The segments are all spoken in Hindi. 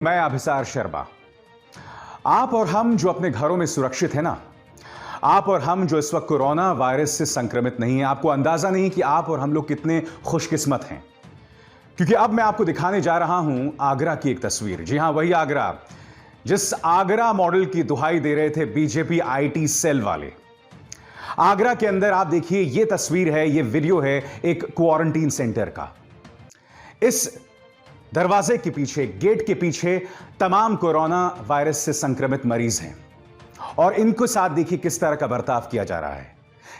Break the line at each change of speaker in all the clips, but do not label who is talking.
मैं अभिसार शर्मा। आप और हम जो अपने घरों में सुरक्षित हैं ना, आप और हम जो इस वक्त कोरोना वायरस से संक्रमित नहीं है, आपको अंदाजा नहीं कि आप और हम लोग कितने खुशकिस्मत हैं। क्योंकि अब मैं आपको दिखाने जा रहा हूं आगरा की एक तस्वीर। जी हां, वही आगरा जिस आगरा मॉडल की दुहाई दे रहे थे बीजेपी आईटी सेल वाले। आगरा के अंदर आप देखिए, यह तस्वीर है, यह वीडियो है एक क्वारंटीन सेंटर का। इस दरवाजे के पीछे, गेट के पीछे तमाम कोरोना वायरस से संक्रमित मरीज हैं और इनको साथ देखिए किस तरह का बर्ताव किया जा रहा है,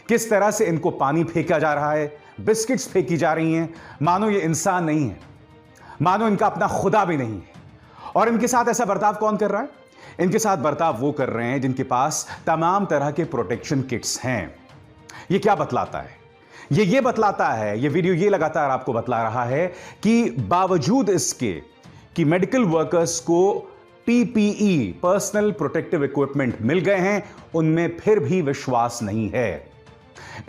किस तरह से इनको पानी फेंका जा रहा है, बिस्किट्स फेंकी जा रही हैं, मानो ये इंसान नहीं है, मानो इनका अपना खुदा भी नहीं है। और इनके साथ ऐसा बर्ताव कौन कर रहा है? इनके साथ बर्ताव वो कर रहे हैं जिनके पास तमाम तरह के प्रोटेक्शन किट्स हैं। ये क्या बतलाता है? ये बतलाता है, ये वीडियो ये लगातार आपको बतला रहा है कि बावजूद इसके कि मेडिकल वर्कर्स को पीपीई, पर्सनल प्रोटेक्टिव इक्विपमेंट मिल गए हैं, उनमें फिर भी विश्वास नहीं है।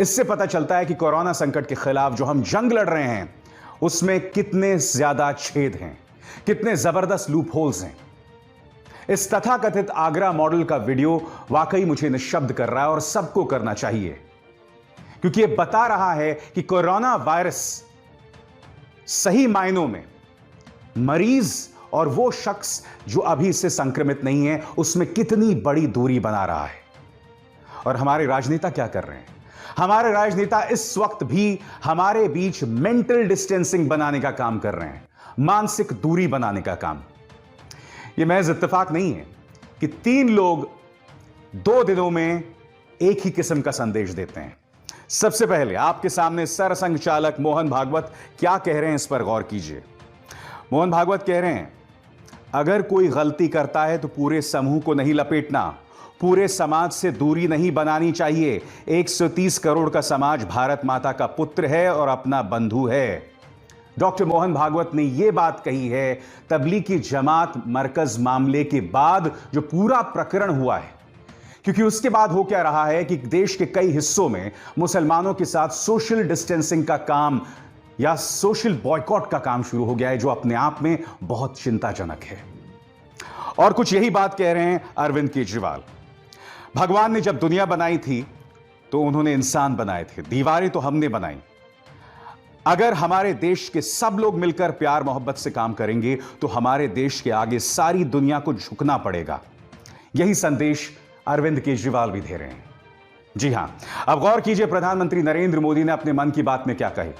इससे पता चलता है कि कोरोना संकट के खिलाफ जो हम जंग लड़ रहे हैं उसमें कितने ज्यादा छेद हैं, कितने जबरदस्त लूप होल्स हैं। इस तथाकथित आगरा मॉडल का वीडियो वाकई मुझे निःशब्द कर रहा है और सबको करना चाहिए, क्योंकि यह बता रहा है कि कोरोना वायरस सही मायनों में मरीज और वो शख्स जो अभी इससे संक्रमित नहीं है उसमें कितनी बड़ी दूरी बना रहा है। और हमारे राजनेता क्या कर रहे हैं? हमारे राजनेता इस वक्त भी हमारे बीच मेंटल डिस्टेंसिंग बनाने का काम कर रहे हैं, मानसिक दूरी बनाने का काम। यह महज इत्तेफाक नहीं है कि 3 लोग 2 दिनों में एक ही किस्म का संदेश देते हैं। सबसे पहले आपके सामने सरसंघ चालक मोहन भागवत क्या कह रहे हैं, इस पर गौर कीजिए। मोहन भागवत कह रहे हैं, अगर कोई गलती करता है तो पूरे समूह को नहीं लपेटना, पूरे समाज से दूरी नहीं बनानी चाहिए। 130 करोड़ का समाज भारत माता का पुत्र है और अपना बंधु है। डॉक्टर मोहन भागवत ने यह बात कही है तबलीगी जमात मरकज मामले के बाद जो पूरा प्रकरण हुआ है, क्योंकि उसके बाद हो क्या रहा है कि देश के कई हिस्सों में मुसलमानों के साथ सोशल डिस्टेंसिंग का काम या सोशल बॉयकॉट का काम शुरू हो गया है, जो अपने आप में बहुत चिंताजनक है। और कुछ यही बात कह रहे हैं अरविंद केजरीवाल। भगवान ने जब दुनिया बनाई थी तो उन्होंने इंसान बनाए थे, दीवारें तो हमने बनाई। अगर हमारे देश के सब लोग मिलकर प्यार मोहब्बत से काम करेंगे तो हमारे देश के आगे सारी दुनिया को झुकना पड़ेगा। यही संदेश अरविंद केजरीवाल भी दे रहे हैं। जी हां, अब गौर कीजिए प्रधानमंत्री नरेंद्र मोदी ने अपने मन की बात में क्या कहे।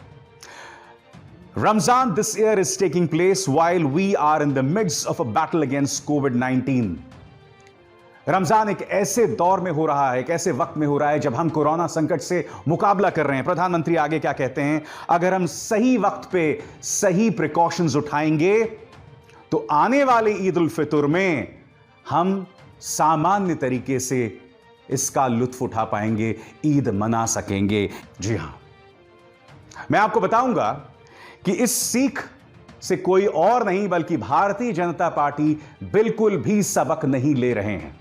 Ramzan this year is taking place while we are in the midst of a battle against कोविड-19। रमजान एक ऐसे दौर में हो रहा है, एक ऐसे वक्त में हो रहा है जब हम कोरोना संकट से मुकाबला कर रहे हैं। प्रधानमंत्री आगे क्या कहते हैं, अगर हम सही वक्त पे सही प्रिकॉशंस उठाएंगे तो आने वाले ईद उल फितर में हम सामान्य तरीके से इसका लुत्फ उठा पाएंगे, ईद मना सकेंगे। जी हां, मैं आपको बताऊंगा कि इस सीख से कोई और नहीं बल्कि भारतीय जनता पार्टी बिल्कुल भी सबक नहीं ले रहे हैं।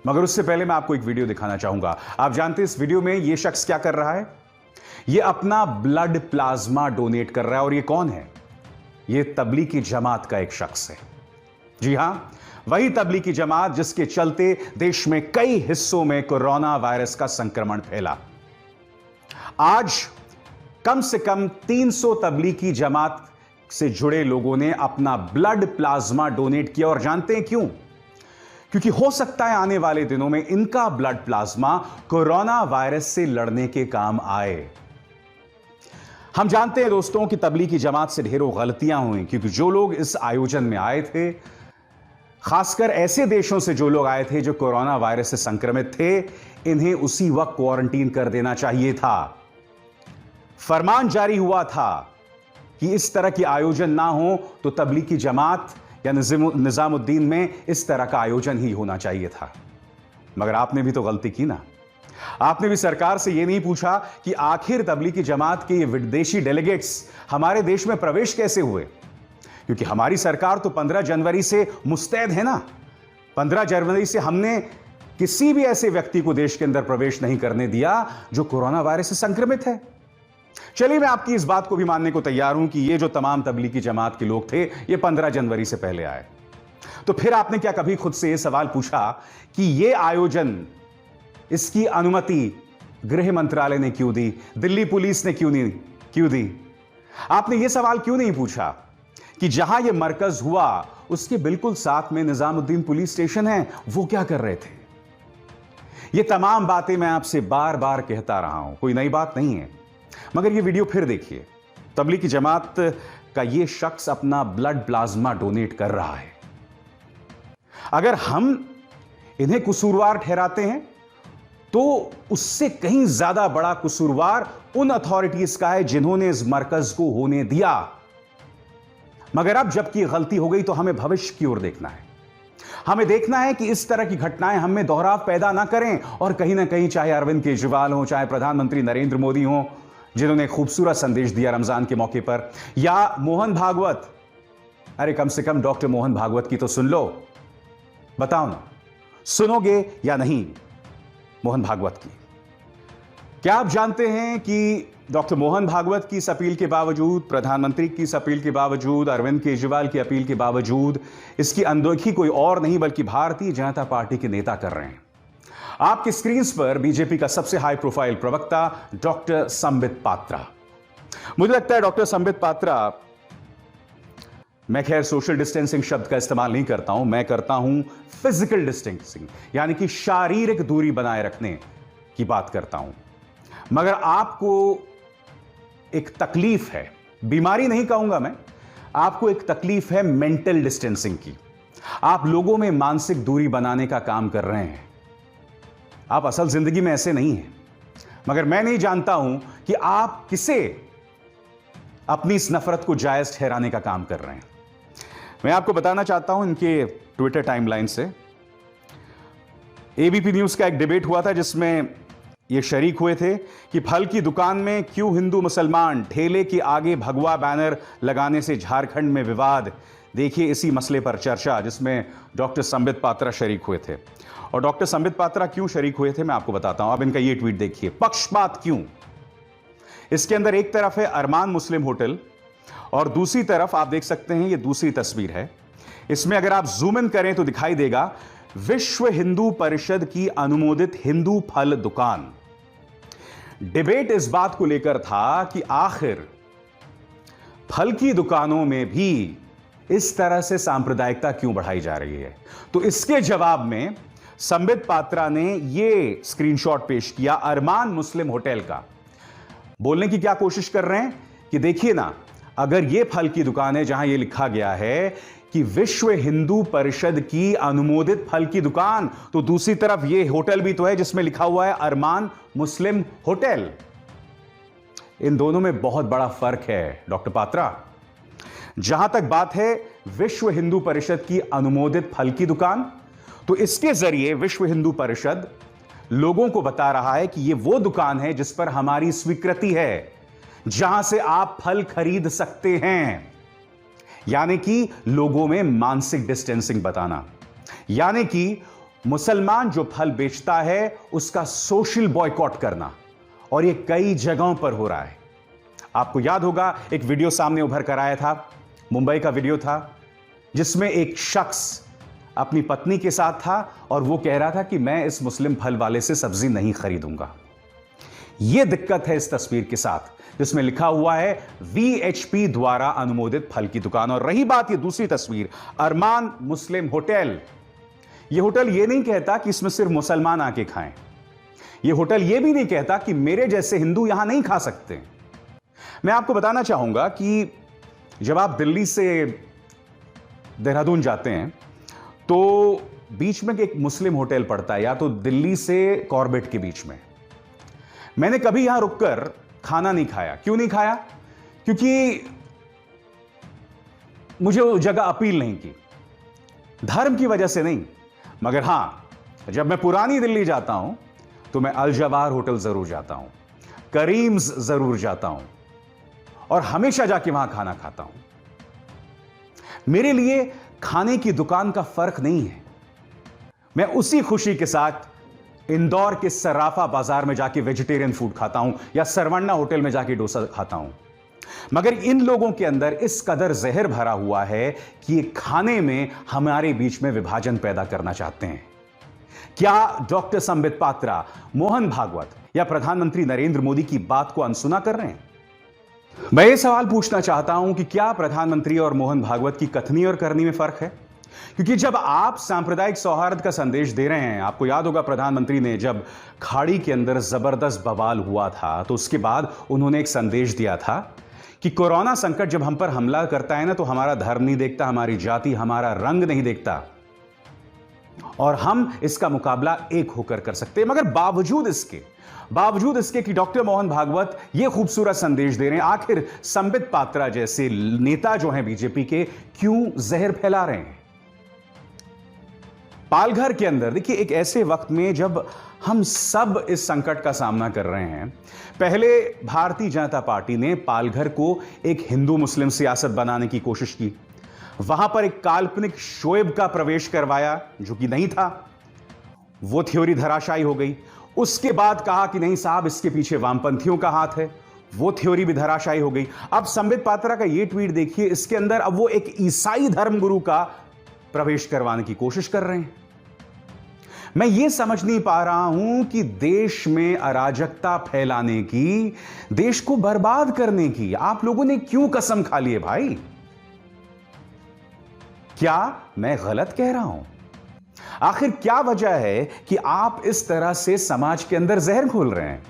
मगर उससे पहले मैं आपको एक वीडियो दिखाना चाहूंगा। आप जानते हैं इस वीडियो में यह शख्स क्या कर रहा है? यह अपना ब्लड प्लाज्मा डोनेट कर रहा है। और यह कौन है? यह तबलीगी जमात का एक शख्स है। जी हां, वही तबलीगी जमात जिसके चलते देश में कई हिस्सों में कोरोना वायरस का संक्रमण फैला। आज कम से कम 300 तबलीगी जमात से जुड़े लोगों ने अपना ब्लड प्लाज्मा डोनेट किया। और जानते हैं क्यों? क्योंकि हो सकता है आने वाले दिनों में इनका ब्लड प्लाज्मा कोरोना वायरस से लड़ने के काम आए। हम जानते हैं दोस्तों कि तबलीगी जमात से ढेरों गलतियां हुई, क्योंकि जो लोग इस आयोजन में आए थे, खासकर ऐसे देशों से जो लोग आए थे जो कोरोना वायरस से संक्रमित थे, इन्हें उसी वक्त क्वारंटीन कर देना चाहिए था। फरमान जारी हुआ था कि इस तरह की आयोजन ना हो तो तबलीगी जमात या निजामुद्दीन में इस तरह का आयोजन ही होना चाहिए था। मगर आपने भी तो गलती की ना। आपने भी सरकार से यह नहीं पूछा कि आखिर तबलीगी जमात के ये विदेशी डेलीगेट्स हमारे देश में प्रवेश कैसे हुए, क्योंकि हमारी सरकार तो 15 जनवरी से मुस्तैद है ना। 15 जनवरी से हमने किसी भी ऐसे व्यक्ति को देश के अंदर प्रवेश नहीं करने दिया जो कोरोना वायरस से संक्रमित है। चलिए, मैं आपकी इस बात को भी मानने को तैयार हूं कि ये जो तमाम तबलीगी जमात के लोग थे, ये 15 जनवरी से पहले आए। तो फिर आपने क्या कभी खुद से यह सवाल पूछा कि यह आयोजन, इसकी अनुमति गृह मंत्रालय ने क्यों दी, दिल्ली पुलिस ने क्यों दी? आपने यह सवाल क्यों नहीं पूछा कि जहां यह मरकज हुआ उसके बिल्कुल साथ में निजामुद्दीन पुलिस स्टेशन है, वो क्या कर रहे थे? ये तमाम बातें मैं आपसे बार बार कहता रहा हूं, कोई नई बात नहीं है। मगर ये वीडियो फिर देखिए। तबलीगी जमात का ये शख्स अपना ब्लड प्लाज्मा डोनेट कर रहा है। अगर हम इन्हें कसूरवार ठहराते हैं तो उससे कहीं ज्यादा बड़ा कसूरवार उन अथॉरिटीज का है जिन्होंने इस मरकज को होने दिया। मगर अब जबकि गलती हो गई तो हमें भविष्य की ओर देखना है। हमें देखना है कि इस तरह की घटनाएं हम में दोहराव पैदा ना करें और कहीं ना कहीं चाहे अरविंद केजरीवाल हो, चाहे प्रधानमंत्री नरेंद्र मोदी हो जिन्होंने खूबसूरत संदेश दिया रमजान के मौके पर, या मोहन भागवत, अरे कम से कम डॉक्टर मोहन भागवत की तो सुन लो। बताओ ना, सुनोगे या नहीं मोहन भागवत की? क्या आप जानते हैं कि डॉक्टर मोहन भागवत की इस अपील के बावजूद, प्रधानमंत्री की इस अपील के बावजूद, अरविंद केजरीवाल की अपील के बावजूद इसकी अनदेखी कोई और नहीं बल्कि भारतीय जनता पार्टी के नेता कर रहे हैं। आपकी स्क्रीन पर बीजेपी का सबसे हाई प्रोफाइल प्रवक्ता डॉक्टर संबित पात्रा। मुझे लगता है डॉक्टर संबित पात्रा, मैं खैर सोशल डिस्टेंसिंग शब्द का इस्तेमाल नहीं करता हूं, मैं करता हूं फिजिकल डिस्टेंसिंग, यानी कि शारीरिक दूरी बनाए रखने की बात करता हूं। मगर आपको एक तकलीफ है, बीमारी नहीं कहूंगा मैं, आपको एक तकलीफ है मेंटल डिस्टेंसिंग की। आप लोगों में मानसिक दूरी बनाने का काम कर रहे हैं। आप असल जिंदगी में ऐसे नहीं हैं, मगर मैं नहीं जानता हूं कि आप किसे अपनी इस नफरत को जायज ठहराने का काम कर रहे हैं। मैं आपको बताना चाहता हूं इनके ट्विटर टाइमलाइन से। एबीपी न्यूज का एक डिबेट हुआ था जिसमें ये शरीक हुए थे कि फल की दुकान में क्यों हिंदू मुसलमान, ठेले के आगे भगवा बैनर लगाने से झारखंड में विवाद। देखिए इसी मसले पर चर्चा जिसमें डॉक्टर संबित पात्रा शरीक हुए थे। और डॉक्टर संबित पात्रा क्यों शरीक हुए थे मैं आपको बताता हूं। अब इनका ये ट्वीट देखिए, पक्षपात क्यों। इसके अंदर एक तरफ है अरमान मुस्लिम होटल और दूसरी तरफ आप देख सकते हैं, ये दूसरी तस्वीर है। इसमें अगर आप जूम इन करें तो दिखाई देगा विश्व हिंदू परिषद की अनुमोदित हिंदू फल दुकान। डिबेट इस बात को लेकर था कि आखिर फल की दुकानों में भी इस तरह से सांप्रदायिकता क्यों बढ़ाई जा रही है। तो इसके जवाब में संबित पात्रा ने यह स्क्रीनशॉट पेश किया अरमान मुस्लिम होटल का। बोलने की क्या कोशिश कर रहे हैं कि देखिए ना, अगर यह फल की दुकान है जहां यह लिखा गया है कि विश्व हिंदू परिषद की अनुमोदित फल की दुकान, तो दूसरी तरफ यह होटल भी तो है जिसमें लिखा हुआ है अरमान मुस्लिम होटल। इन दोनों में बहुत बड़ा फर्क है डॉक्टर पात्रा। जहां तक बात है विश्व हिंदू परिषद की अनुमोदित फल की दुकान, तो इसके जरिए विश्व हिंदू परिषद लोगों को बता रहा है कि यह वो दुकान है जिस पर हमारी स्वीकृति है, जहां से आप फल खरीद सकते हैं। यानी कि लोगों में मानसिक डिस्टेंसिंग बताना, यानी कि मुसलमान जो फल बेचता है उसका सोशल बॉयकॉट करना। और यह कई जगहों पर हो रहा है। आपको याद होगा एक वीडियो सामने उभर कर आया था, मुंबई का वीडियो था, जिसमें एक शख्स अपनी पत्नी के साथ था और वो कह रहा था कि मैं इस मुस्लिम फल वाले से सब्जी नहीं खरीदूंगा। यह दिक्कत है इस तस्वीर के साथ जिसमें लिखा हुआ है वीएचपी द्वारा अनुमोदित फल की दुकान। और रही बात ये दूसरी तस्वीर, अरमान मुस्लिम होटल। यह होटल यह नहीं कहता कि इसमें सिर्फ मुसलमान आके खाएं। यह होटल यह भी नहीं कहता कि मेरे जैसे हिंदू यहां नहीं खा सकते। मैं आपको बताना चाहूंगा कि जब आप दिल्ली से देहरादून जाते हैं तो बीच में एक मुस्लिम होटल पड़ता है, या तो दिल्ली से कॉर्बेट के बीच में। मैंने कभी यहां रुककर खाना नहीं खाया। क्यों नहीं खाया? क्योंकि मुझे वो जगह अपील नहीं की, धर्म की वजह से नहीं। मगर हां, जब मैं पुरानी दिल्ली जाता हूं तो मैं अल जवाहर होटल जरूर जाता हूं, करीम्स जरूर जाता हूं और हमेशा जाके वहां खाना खाता हूं। मेरे लिए खाने की दुकान का फर्क नहीं है। मैं उसी खुशी के साथ इंदौर के सराफा बाजार में जाके वेजिटेरियन फूड खाता हूं या सरवण्णा होटल में जाके डोसा खाता हूं। मगर इन लोगों के अंदर इस कदर जहर भरा हुआ है कि ये खाने में हमारे बीच में विभाजन पैदा करना चाहते हैं। क्या डॉक्टर संबित पात्रा, मोहन भागवत या प्रधानमंत्री नरेंद्र मोदी की बात को अनसुना कर रहे हैं? मैं ये सवाल पूछना चाहता हूं कि क्या प्रधानमंत्री और मोहन भागवत की कथनी और करनी में फर्क है? क्योंकि जब आप सांप्रदायिक सौहार्द का संदेश दे रहे हैं, आपको याद होगा प्रधानमंत्री ने जब खाड़ी के अंदर जबरदस्त बवाल हुआ था तो उसके बाद उन्होंने एक संदेश दिया था कि कोरोना संकट जब हम पर हमला करता है ना, तो हमारा धर्म नहीं देखता, हमारी जाति, हमारा रंग नहीं देखता, और हम इसका मुकाबला एक होकर कर सकते हैं। मगर बावजूद इसके कि डॉक्टर मोहन भागवत यह खूबसूरत संदेश दे रहे हैं, आखिर संबित पात्रा जैसे नेता जो हैं बीजेपी के, क्यों जहर फैला रहे हैं? पालघर के अंदर देखिए, एक ऐसे वक्त में जब हम सब इस संकट का सामना कर रहे हैं, पहले भारतीय जनता पार्टी ने पालघर को एक हिंदू मुस्लिम सियासत बनाने की कोशिश की। वहां पर एक काल्पनिक शोएब का प्रवेश करवाया जो कि नहीं था, वो थ्योरी धराशायी हो गई। उसके बाद कहा कि नहीं साहब, इसके पीछे वामपंथियों का हाथ है, वो थ्योरी भी धराशायी हो गई। अब संबित पात्रा का ये ट्वीट देखिए, इसके अंदर अब वो एक ईसाई धर्मगुरु का प्रवेश करवाने की कोशिश कर रहे हैं। मैं ये समझ नहीं पा रहा हूं कि देश में अराजकता फैलाने की, देश को बर्बाद करने की आप लोगों ने क्यों कसम खा ली है भाई? क्या मैं गलत कह रहा हूं? आखिर क्या वजह है कि आप इस तरह से समाज के अंदर जहर घोल रहे हैं?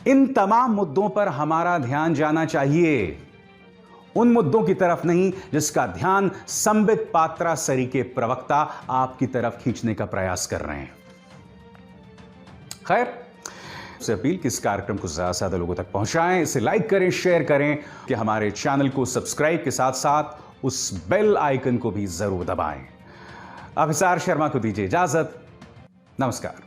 इन तमाम मुद्दों पर हमारा ध्यान जाना चाहिए, उन मुद्दों की तरफ नहीं जिसका ध्यान संबित पात्रा सरी के प्रवक्ता आपकी तरफ खींचने का प्रयास कर रहे हैं। खैर, से अपील कि इस कार्यक्रम को ज्यादा से ज्यादा लोगों तक पहुंचाएं, इसे लाइक करें, शेयर करें, कि हमारे चैनल को सब्सक्राइब के साथ साथ उस बेल आइकन को भी जरूर दबाएं। अभिसार शर्मा को दीजिए इजाजत। नमस्कार।